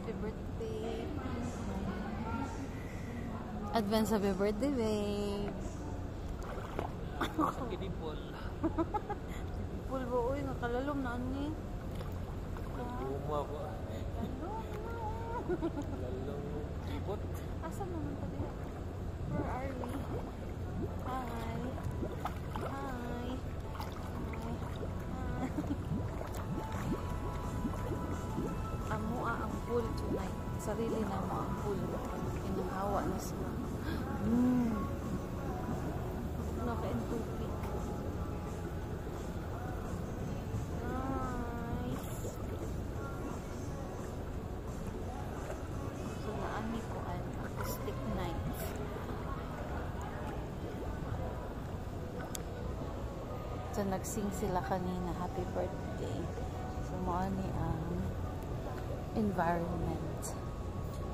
Happy birthday. Advance happy birthday, babe. Kidipol. Kidipol ba? Uy, nakalalom na ani. Luma ko. Lalong kibot. Asa naman pa diha? Where are we? Hi. Hi. Amua ang pool tonight. Sarili na mo ang pool. Inahawa na sila. Naka-entupik. Nice. So, naami ko ang acoustic night. So, nagsing sila kanina. Happy birthday. So, maani ang environment.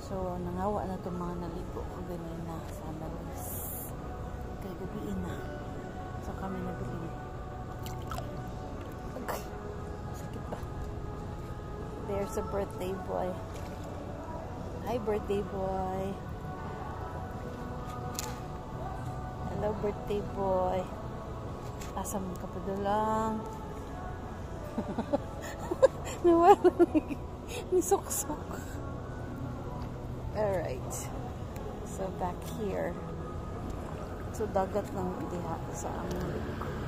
So, nangawa na itong mga naligo ko ganina sa Maris. Kaya gabiin na. So, kami nabili. Okay. Sakit ba? There's a birthday boy. Hi, birthday boy. Hello, birthday boy. Asam ka pa lang. Nawala ni sok-sok. Alright. So, back here. So, dagat ng diha sa aming likod.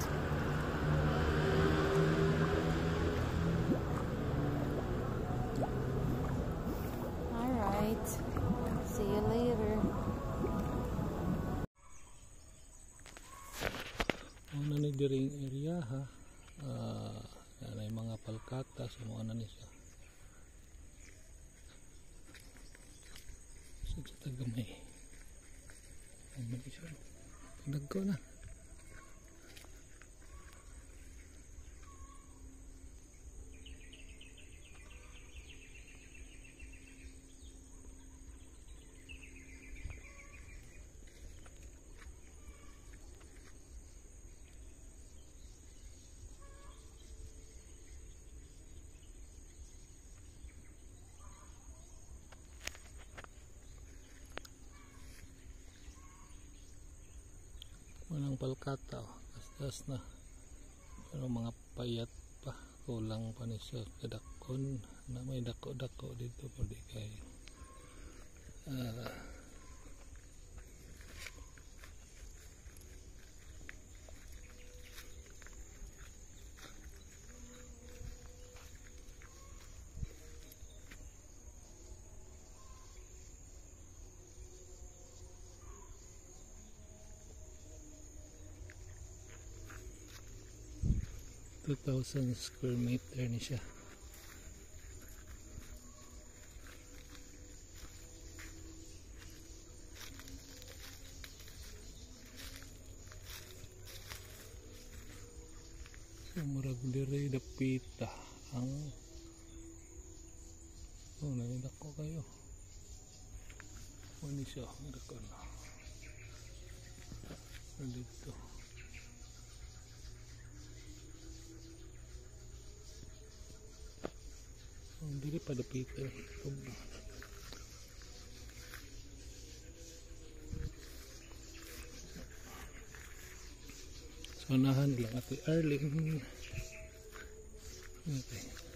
Alright. See you later. Ano na diring area ha? May mga palkata sa mga na siya. So, sa tagamay. Ano siya? Nagko na. Walang palkata, tas na. Pero mga payat pa, kulang pa ni sa kadakon na may dako-dako dito po di kay. 2,000 square meter ni siya. So murag diri dapita ang nanidak ko kayo. Ano siya? Dako na. Dito. Dili pa dapita. So nahan lang Ate Arlene. Okay.